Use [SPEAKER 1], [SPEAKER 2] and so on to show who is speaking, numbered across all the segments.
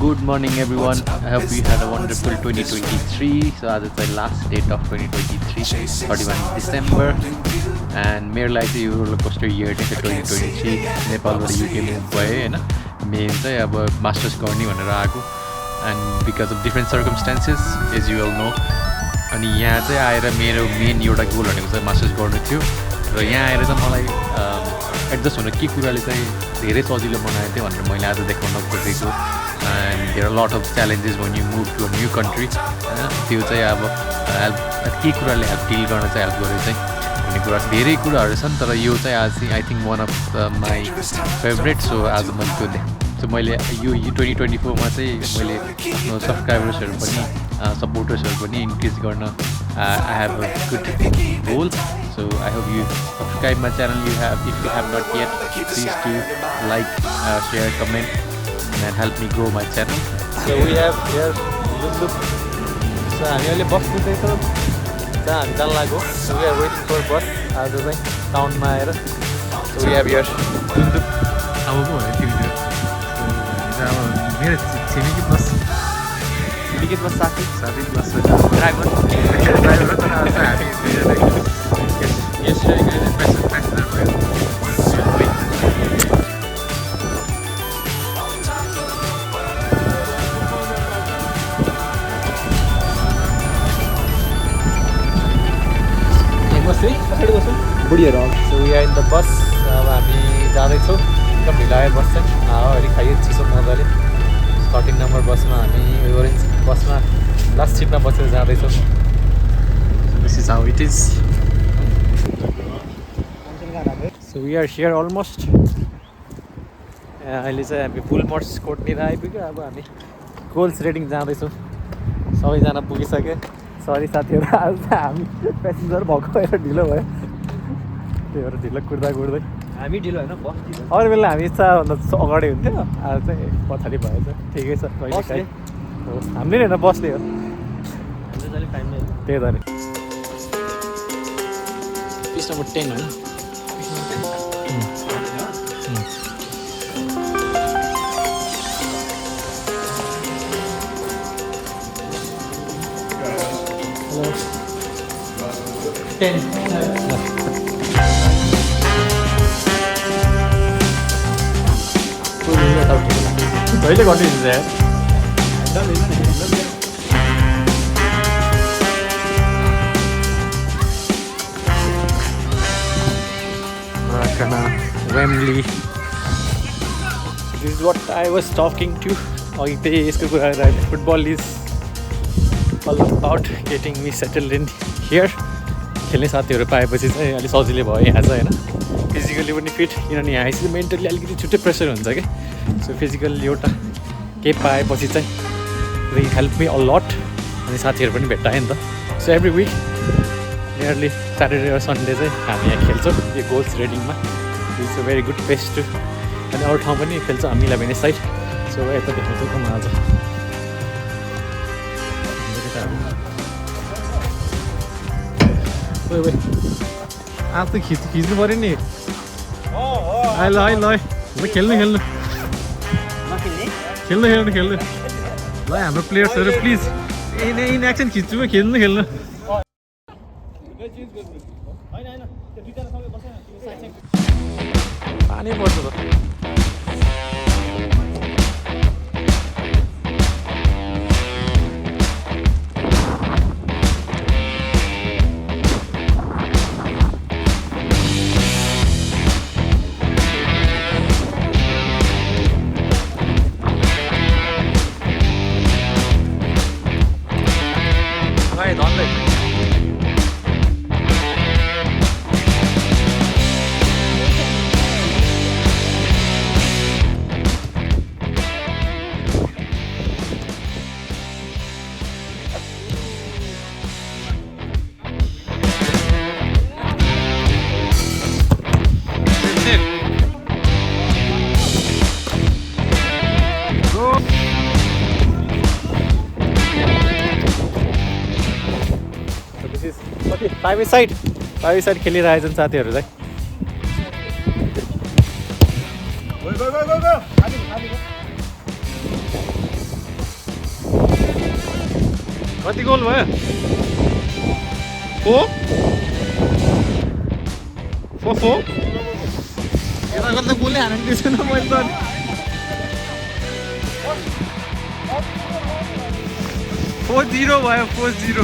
[SPEAKER 1] Good morning everyone. I hope you had a wonderful 2023. So as it's the last date of 2023, 31 December. And मेरो लागि चाहिँ यो roller coaster year चाहिँ 2023 नेपालबाट UK move भएँ हैन मेन चाहिँ अब मास्टर्स गर्ने भनेर आएको and because of different circumstances as you all know अनि यहाँ चाहिँ आएर मेरो मेन एउटा गोल भनेको चाहिँ मास्टर्स गर्नु थियो र यहाँ आएर चाहिँ मलाई एडजस्ट हुन के कुराले चाहिँ धेरै सजिलो बनाएको थियो भनेर मैले आज देखाउन खोजेको and there are a lot of challenges when you move to a new country त्यो चाहिँ अब के कुराले हेल्प डिल गर्न चाहिँ हेल्प गरेको चाहिँ भन्ने कुरा धेरै कुराहरू छन् तर यो चाहिँ आज I think one of my favourite so आज मैले त्यो सो मैले यो 2024 मा चाहिँ मैले आफ्नो सब्सक्राइबर्सहरू पनि सपोर्टर्सहरू पनि इन्क्रिज गर्न I have a good goal so I hope you subscribe my channel you have if you have not yet please to like share comment and help me grow my channel.
[SPEAKER 2] So we have here look. So हामी अहिले बस कुद्दैछौँ जहाँ हामी जान लाग्यो. So we are waiting for bus. आज चाहिँ टाउनमा आएर. So we have here Lunduk.
[SPEAKER 1] अब पो है तिमीले. अब मेरो छिमेकी बस.
[SPEAKER 2] छिमेकी बस साथी
[SPEAKER 1] बस ड्राइभर तर आज हामी yesterday passenger भयो.
[SPEAKER 2] So we are in the bus. अब हामी जाँदैछौँ एकदम ढिलो आयो बस चाहिँ हावाहरू खाइयो चिसो मजाले 13 नम्बर बसमा हामी ओरेन्ज बसमा लास्ट सिटमा बसेर जाँदैछौँ.
[SPEAKER 1] This is how it is.
[SPEAKER 2] So we are here almost. अहिले चाहिँ हामी फुल मर्स कोटनिर आइपुग्यो. अब हामी गोल्स रेडिङ जाँदैछौँ. सबैजना पुगिसक्यो. सरी साथीहरू आज हामी पेसेन्जर भएको भएर ढिलो भयो. त्यही भएर ढिलो कुर्दा हामी ढिलो होइन बस ढिलो. अरू बेला हामी इच्छाभन्दा अगाडि हुन्थ्यो आज चाहिँ पछाडि भएछ. ठिकै छ कहिले हामीले होइन बसले हो त्यही त नि. पिस नम्बर 10 हो. कहिले गरिदिन्छ यार
[SPEAKER 1] Wembley.
[SPEAKER 2] This is what I was talking to. अघि त्यही यसको कुरा गरेर football is all about getting me settled in here. खेल्ने साथीहरू पाएपछि चाहिँ अलिक सजिलो भयो यहाँ चाहिँ होइन फिजिकली पनि फिट किनभने यहाँ आएपछि मेन्टली अलिकति छुट्टै प्रेसर हुन्छ क्या. सो फिजिकली एउटा केही पाएपछि चाहिँ they help me a lot अनि साथीहरू पनि भेट्टायो नि त. So every week nearly Saturday र सन्डे चाहिँ हामी यहाँ खेल्छौँ यो गोल्स रेडिङमा. It's a very good place to. अनि अरू ठाउँ पनि खेल्छौँ हामीले भने साइड. सो यता देख्नु म आज
[SPEAKER 1] आज त खिच्नु पऱ्यो नि. ल खेल्नु ल हाम्रो प्लेयर्सहरू प्लिज इन एक्सन खिच्छु खेल्नु
[SPEAKER 2] पानी पर्छ त. फाइभ साइड खेलिरहेछन् साथीहरू चाहिँ. कति गोल भयो 4 यता गर्दा गोलै हान्न दिएछन् मैले त 4-0 भयो 4-0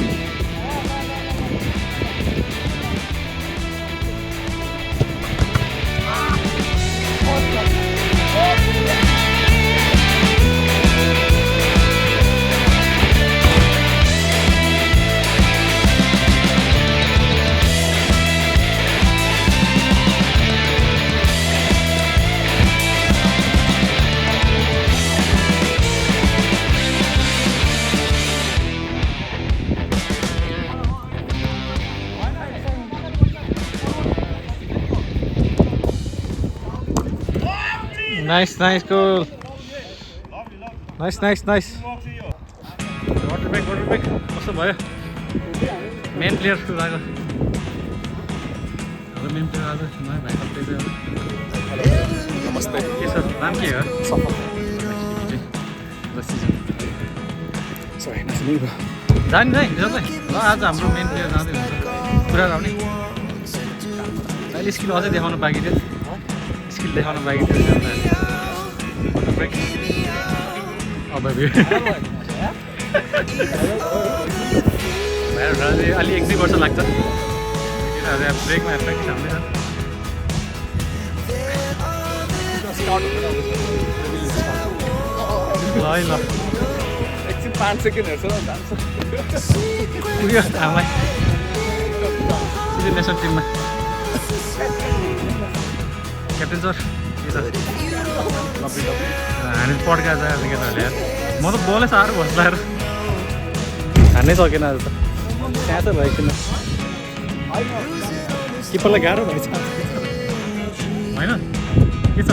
[SPEAKER 2] Nice goal. Nice. Water break. कस्तो भयो? Main player को लाग्यो. अब main player आज नयाँ भाइ कतै छ? नमस्ते. के छ? नाम के हो? सफल. Sorry, नसुनि भयो. जाने ल आज हाम्रो main player जाँदै हुन्छ. पुरा आउने. अहिले स्किल अझै देखाउन बाँकी थियो. स्किल देखाउन बाँकी थियो. Break. Oh baby. अलि 1-2 वर्ष लाग्छ ब्रेकमा प्र्याक्टिस हाल्दैन ल एकछिन 5 सेकेन्डहरु छ जान्छ पुग्यो हामीलाई सिधै नेसनल टिममा क्याप्टेन सर हामी पड्का छ केटाहरूले म त बलै साह्रो भन्छ हान्नै सकेन आज त त्यहाँ त भएन किपरलाई गाह्रो भएछ होइन के छ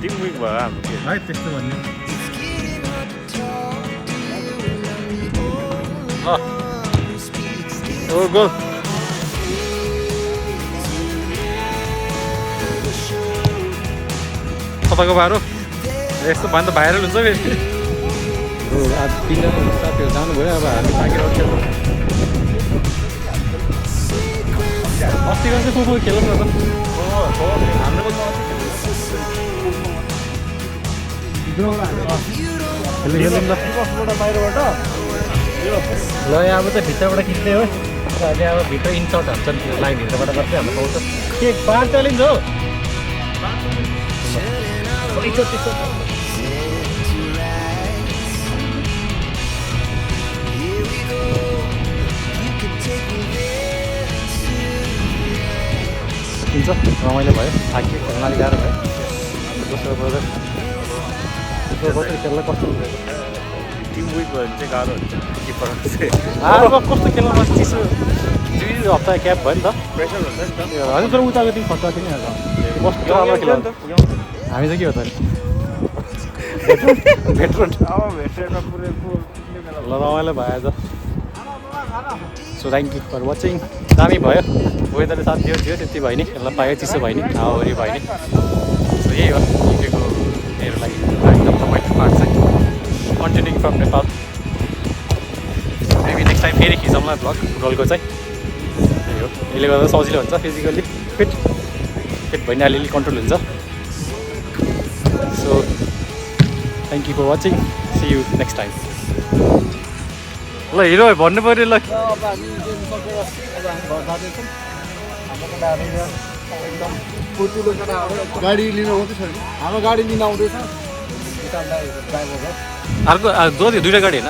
[SPEAKER 2] टिम विक भयो हाम्रो है त्यस्तो भन्ने ओ गोल तपाईँको बारो यस्तो भन्दा भाइरल हुन्छ फेरि आज 3 जना साथीहरू जानुभयो अब हामी ताकेर खेल्नु अस्तिको चाहिँ फुटबल खेल्नु न त हाम्रो बाहिरबाट ल अब चाहिँ भित्रबाट खिच्ने हो अहिले अब भित्र इन्सर्ट हान्छन् लाइन भित्रबाट मात्रै हाम्रो पाउँछ के 5 च्यालेन्ज हो हुन्छ रमाइलो भयो थाकियो खेल्न अलिक गाह्रो भयो दोस्रो बजार खेल्न कस्तो हुन्छ टिम विक भयो भने चाहिँ गाह्रो हुन्छ किपर कस्तो खेल्न चिसो 2 हप्ता क्याप भयो नि त प्रेसर हुन्छ नि त होइन तर उताको टिम खर्च किन कस्तो राम्रो खेल्छ हामी चाहिँ के हो त भेटरन ल रमाइलो भयो आज so thank you for watching दामी भयो वेदरले साथ दियो त्यति भयो नि खेल्न पायो चिसो भयो नि हावाहुरी भयो नि सो यही हो युकेको मेरो लागि एकदम रमाइलो पार्ट चाहिँ continuing from Nepal maybe next time फेरि खिचौँला भ्लग फुटबलको चाहिँ यही हो यसले गर्दा सजिलो हुन्छ फिजिकल्ली फिट भयो नि अलिअलि कन्ट्रोल हुन्छ so thank you for watching see you next time ल हिरो भन्नु पऱ्यो ल
[SPEAKER 3] गाडी लिन आउँदैछ हाम्रो गाडी लिन आउँदैछ
[SPEAKER 2] अर्को जो 2टा गाडी होइन